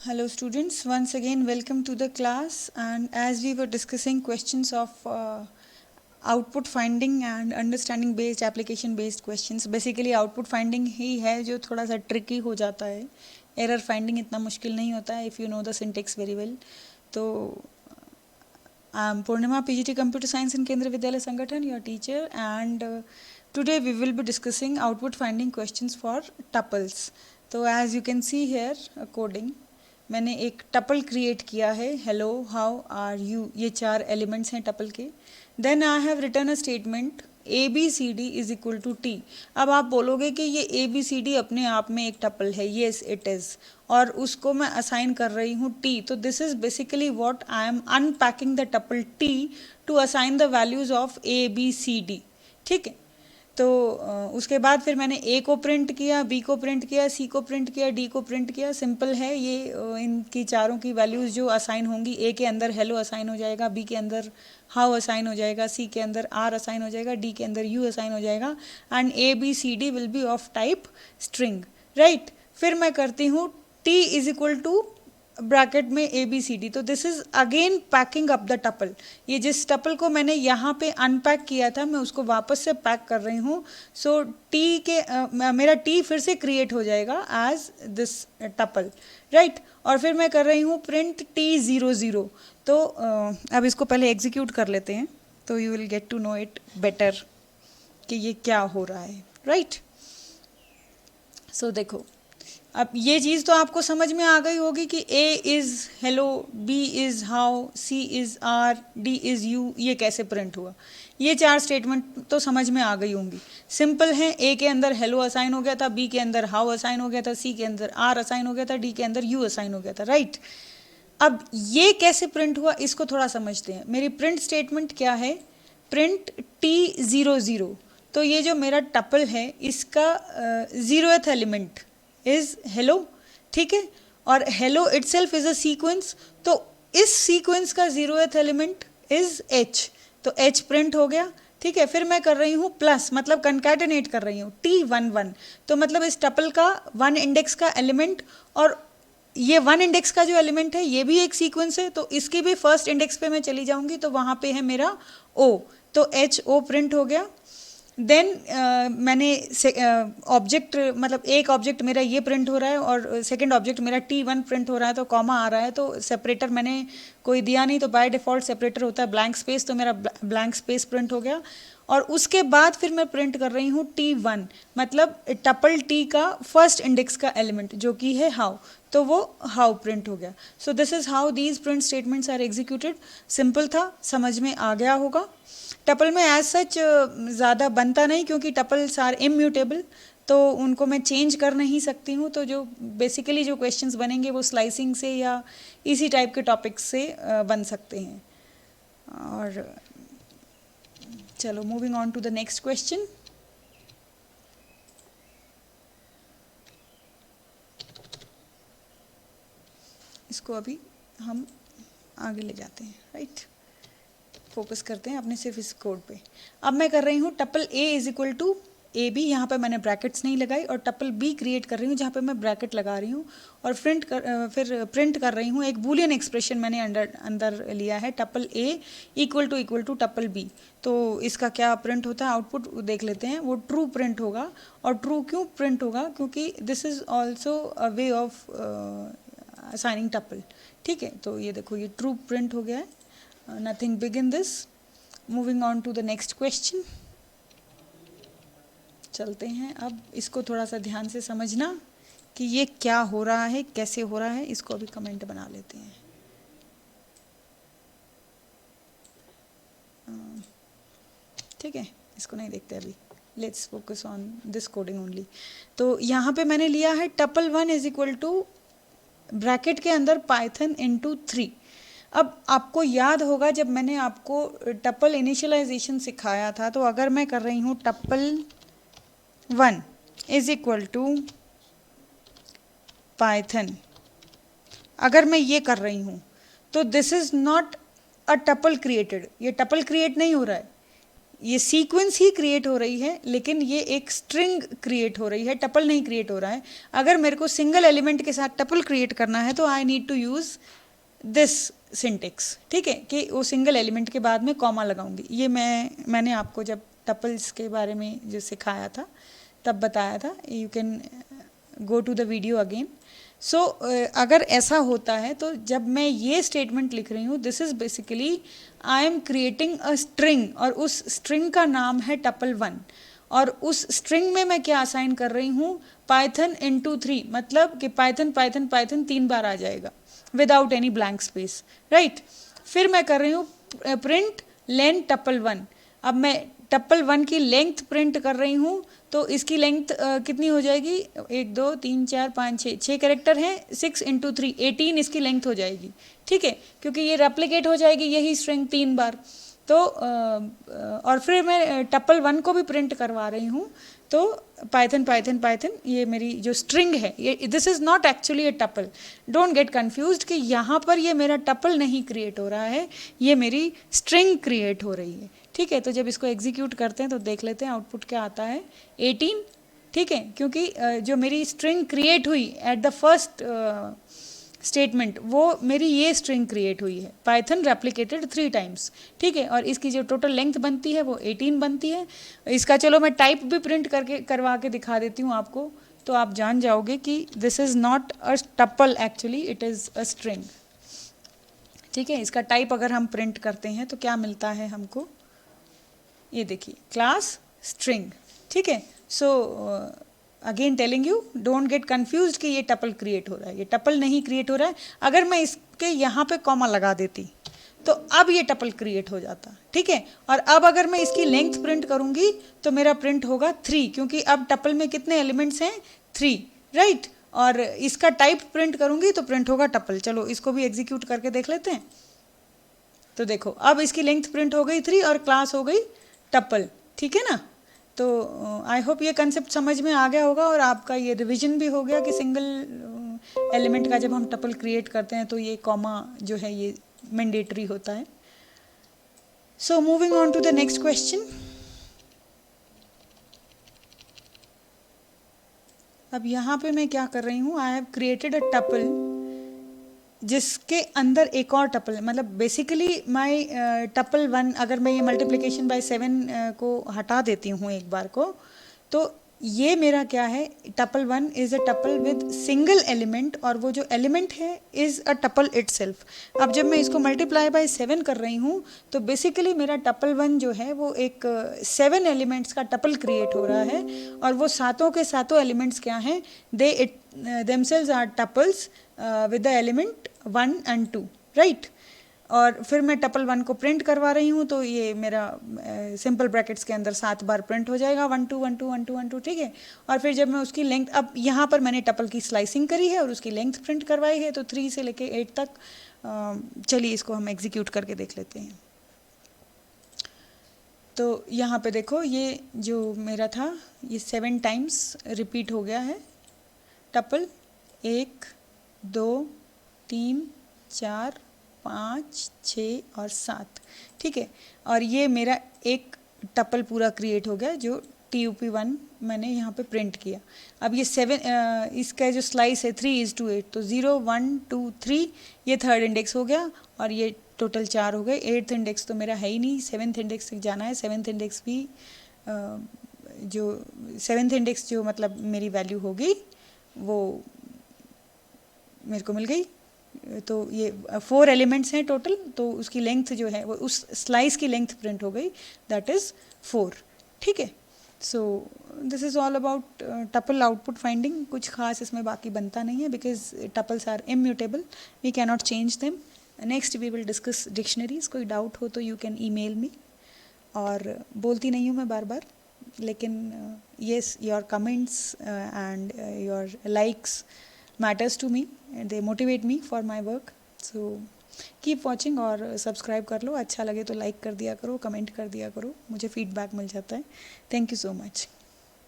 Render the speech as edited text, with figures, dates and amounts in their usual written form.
Hello students, once again welcome to the class, and as we were discussing questions of output finding and understanding based application based questions, basically output finding ही है जो थोड़ा सा tricky हो जाता है. Error finding इतना मुश्किल नहीं होता है if you know the syntax very well. तो Purnima PGT Computer Science in Kendra Vidyalaya Sangathan, your teacher, and today we will be discussing output finding questions for tuples. तो as you can see here coding, मैंने एक tuple create किया है, hello how are you, ये 4 elements हैं tuple के. Then I have written a statement A B C D is equal to T. अब आप बोलोगे कि ये ए बी सी डी अपने आप में एक टपल है, येस इट इज़, और उसको मैं असाइन कर रही हूँ टी. तो this is basically what I am unpacking the tuple T to assign the values of A B C D. ठीक है, तो उसके बाद फिर मैंने ए को प्रिंट किया, बी को प्रिंट किया, सी को प्रिंट किया, डी को प्रिंट किया. सिंपल है ये. इनकी चारों की वैल्यूज़ जो असाइन होंगी, ए के अंदर हेलो असाइन हो जाएगा, बी के अंदर हाउ असाइन हो जाएगा, सी के अंदर आर असाइन हो जाएगा, डी के अंदर यू असाइन हो जाएगा, and A B C D will be of type string, right. फिर मैं करती हूँ T is equal to bracket में ए बी सी डी. तो this is again packing up the tuple. ये जिस टपल को मैंने यहाँ पे अनपैक किया था, मैं उसको वापस से पैक कर रही हूँ. सो टी के मेरा टी फिर से क्रिएट हो जाएगा एज दिस टपल, राइट. और फिर मैं कर रही हूँ प्रिंट टी 0 0. तो अब इसको पहले एग्जीक्यूट कर लेते हैं, तो you will get to know it better कि ये क्या हो रहा है, राइट. सो देखो, अब ये चीज़ तो आपको समझ में आ गई होगी कि A is hello, B is how, C is are, D is you, ये कैसे प्रिंट हुआ. ये 4 स्टेटमेंट तो समझ में आ गई होंगी. सिंपल है. ए के अंदर हेलो असाइन हो गया था, बी के अंदर हाउ असाइन हो गया था, सी के अंदर आर असाइन हो गया था, डी के अंदर यू असाइन हो गया था, राइट. अब ये कैसे प्रिंट हुआ इसको थोड़ा समझते हैं. मेरी प्रिंट स्टेटमेंट क्या है, प्रिंट टी 0 0. तो ये जो मेरा टपल है इसका 0th एलिमेंट इज हेलो, ठीक है, और hello itself is a sequence. तो इस सीक्वेंस का 0th एलिमेंट इज एच. तो एच प्रिंट हो गया, ठीक है. फिर मैं कर रही हूँ प्लस, मतलब कंकैटिनेट कर रही हूँ टी 1 1. तो मतलब इस टपल का 1 इंडेक्स का एलिमेंट, और ये 1 इंडेक्स का जो एलिमेंट है ये भी एक सीक्वेंस है, तो इसकी भी फर्स्ट इंडेक्स पे मैं चली जाऊंगी, तो वहाँ पे है मेरा ओ. तो एच ओ प्रिंट हो गया. देन मैंने ऑब्जेक्ट, मतलब एक ऑब्जेक्ट मेरा ये प्रिंट हो रहा है और सेकंड ऑब्जेक्ट मेरा T1 प्रिंट हो रहा है, तो कॉमा आ रहा है, तो सेपरेटर मैंने कोई दिया नहीं, तो बाय डिफ़ॉल्ट सेपरेटर होता है ब्लैंक स्पेस, तो मेरा ब्लैंक स्पेस प्रिंट हो गया. और उसके बाद फिर मैं प्रिंट कर रही हूँ T1, मतलब टपल T का फर्स्ट इंडेक्स का एलिमेंट जो कि है हाउ, तो वो हाउ प्रिंट हो गया. So this is how these print statements are executed. Simple था, समझ में आ गया होगा. टपल में एज सच ज़्यादा बनता नहीं, क्योंकि टपल्स आर इम्यूटेबल, तो उनको मैं चेंज कर नहीं सकती हूँ. तो जो बेसिकली जो क्वेश्चंस बनेंगे वो स्लाइसिंग से या इसी टाइप के टॉपिक्स से बन सकते हैं. और चलो moving on to the next question. इसको अभी हम आगे ले जाते हैं, राइट. फोकस करते हैं अपने सिर्फ इस कोड पे. अब मैं कर रही हूँ tuple A is equal to A B. यहाँ पे मैंने ब्रैकेट्स नहीं लगाई, और टपल बी क्रिएट कर रही हूँ जहाँ पे मैं ब्रैकेट लगा रही हूँ, और फिर प्रिंट कर रही हूँ एक बूलियन एक्सप्रेशन मैंने अंदर लिया है, tuple A equal to tuple B. तो इसका क्या प्रिंट होता है, आउटपुट देख लेते हैं. वो ट्रू प्रिंट होगा. और ट्रू क्यों प्रिंट होगा, क्योंकि this is also a way of assigning tuple, ठीक है. तो ये देखो, ये ट्रू प्रिंट हो गया है. Nothing big in this. Moving on to the next question. चलते हैं. अब इसको थोड़ा सा ध्यान से समझना कि ये क्या हो रहा है, कैसे हो रहा है. इसको अभी कमेंट बना लेते हैं. ठीक है, इसको नहीं देखते अभी. Let's focus on this coding only. तो यहाँ पे मैंने लिया है tuple 1 is equal to bracket के अंदर पाइथन इंटू 3. अब आपको याद होगा जब मैंने आपको टपल इनिशियलाइजेशन सिखाया था, तो अगर मैं कर रही हूँ tuple 1 is equal to Python, अगर मैं ये कर रही हूँ, तो this is not a tuple created. ये टपल क्रिएट नहीं हो रहा है. ये सीक्वेंस ही क्रिएट हो रही है, लेकिन ये एक स्ट्रिंग क्रिएट हो रही है, टपल नहीं क्रिएट हो रहा है। अगर मेरे को सिंगल एलिमेंट के साथ टपल क्रिएट करना है तो I need to use this syntax, ठीक है, कि वो सिंगल एलिमेंट के बाद में कॉमा लगाऊंगी। ये मैंने आपको जब टपल्स के बारे में जो सिखाया था तब बताया था। You can go to the video again. So अगर ऐसा होता है तो जब मैं ये स्टेटमेंट लिख रही हूँ, this is basically I am creating a string, और उस स्ट्रिंग का नाम है टपल 1, और उस स्ट्रिंग में मैं क्या असाइन कर रही हूँ, पाइथन इंटू 3, मतलब कि पाइथन पाइथन पाइथन 3 बार आ जाएगा without any blank space, right. फिर मैं कर रही हूँ प्रिंट लेंथ टपल 1। अब मैं टपल 1 की लेंथ प्रिंट कर रही हूँ, तो इसकी लेंथ कितनी हो जाएगी, 1 2 3 4 5 6 कैरेक्टर हैं, 6 इंटू 3 18 इसकी लेंथ हो जाएगी, ठीक है, क्योंकि ये रेप्लिकेट हो जाएगी यही स्ट्रिंग 3 बार। तो और फिर मैं टपल 1 को भी प्रिंट करवा रही हूँ, तो पाइथन पाइथन पाइथन, ये मेरी जो स्ट्रिंग है, ये this is not actually A tuple. Don't get confused कि यहाँ पर ये मेरा टपल नहीं क्रिएट हो रहा है, ये मेरी स्ट्रिंग क्रिएट हो रही है, ठीक है। तो जब इसको एग्जीक्यूट करते हैं तो देख लेते हैं आउटपुट क्या आता है, 18, ठीक है, क्योंकि जो मेरी स्ट्रिंग क्रिएट हुई एट द फर्स्ट स्टेटमेंट, वो मेरी ये स्ट्रिंग क्रिएट हुई है, पाइथन रेप्लिकेटेड 3 टाइम्स, ठीक है, और इसकी जो टोटल लेंथ बनती है वो 18 बनती है। इसका चलो मैं टाइप भी प्रिंट करवा के दिखा देती हूँ आपको, तो आप जान जाओगे कि this is not a tuple, actually it is a string, ठीक है। इसका टाइप अगर हम प्रिंट करते हैं तो क्या मिलता है हमको, ये देखिए, क्लास स्ट्रिंग, ठीक है। So again telling you, don't get confused कि ये टपल क्रिएट हो रहा है, ये टपल नहीं क्रिएट हो रहा है। अगर मैं इसके यहाँ पे कॉमा लगा देती तो अब ये टपल क्रिएट हो जाता, ठीक है। और अब अगर मैं इसकी लेंथ प्रिंट करूँगी तो मेरा प्रिंट होगा 3, क्योंकि अब टपल में कितने एलिमेंट्स हैं, 3, राइट। और इसका टाइप प्रिंट करूँगी तो प्रिंट होगा टपल। चलो इसको भी एग्जीक्यूट करके देख लेते हैं। तो देखो अब इसकी लेंथ प्रिंट हो गई 3 और क्लास हो गई टपल, ठीक है ना। तो आई होप ये कंसेप्ट समझ में आ गया होगा, और आपका ये रिवीजन भी हो गया कि सिंगल एलिमेंट का जब हम टपल क्रिएट करते हैं तो ये कॉमा जो है ये मैंडेटरी होता है। So moving on to the next question. अब यहाँ पे मैं क्या कर रही हूँ, I have created a tuple जिसके अंदर एक और टपल, मतलब बेसिकली माई टपल 1, अगर मैं ये मल्टीप्लिकेशन बाय 7 को हटा देती हूँ एक बार को, तो ये मेरा क्या है, tuple 1 is a tuple with single element, और वो जो एलिमेंट है इज़ अ टपल इटसेल्फ। अब जब मैं इसको मल्टीप्लाई बाय 7 कर रही हूँ तो बेसिकली मेरा टपल 1 जो है वो एक 7 एलिमेंट्स का टपल क्रिएट हो रहा है, और वो सातों के सातों एलिमेंट्स क्या हैं, they themselves are tuples with the element 1 and 2, right. और फिर मैं टपल 1 को प्रिंट करवा रही हूँ, तो ये मेरा सिंपल ब्रैकेट्स के अंदर 7 बार प्रिंट हो जाएगा, 1 2 1 2 1 2 1 2, ठीक है। और फिर जब मैं उसकी लेंथ, अब यहाँ पर मैंने टपल की स्लाइसिंग करी है और उसकी लेंथ प्रिंट करवाई है, तो 3 से लेके 8 तक। चलिए इसको हम एग्जीक्यूट करके देख लेते हैं। तो यहाँ पे देखो, ये जो मेरा था ये 7 टाइम्स रिपीट हो गया है टपल, 1 2 3 4 5 6 और 7, ठीक है। और ये मेरा एक टपल पूरा क्रिएट हो गया जो TUP1 मैंने यहाँ पे प्रिंट किया। अब ये 7, इसका जो स्लाइस है 3:8, तो 0 1 2 3 ये थर्ड इंडेक्स हो गया, और ये टोटल 4 हो गए। 8th इंडेक्स तो मेरा है ही नहीं, 7th इंडेक्स तक जाना है। 7th इंडेक्स भी जो 7th इंडेक्स जो मतलब मेरी वैल्यू होगी वो मेरे को मिल गई। तो ये 4 एलिमेंट्स हैं टोटल, तो उसकी लेंथ जो है वो उस स्लाइस की लेंथ प्रिंट हो गई, दैट इज़ 4, ठीक है। So this is all about tuple output finding. कुछ खास इसमें बाकी बनता नहीं है, because tuples are immutable, we can not change them. Next we will discuss dictionaries. कोई डाउट हो तो यू कैन ईमेल मी। और बोलती नहीं हूँ मैं बार बार, लेकिन yes, your comments and your likes matters to me, and they motivate me for my work. So keep watching और सब्सक्राइब कर लो। अच्छा लगे तो लाइक कर दिया करो, कमेंट कर दिया करो, मुझे फीडबैक मिल जाता है। Thank you so much.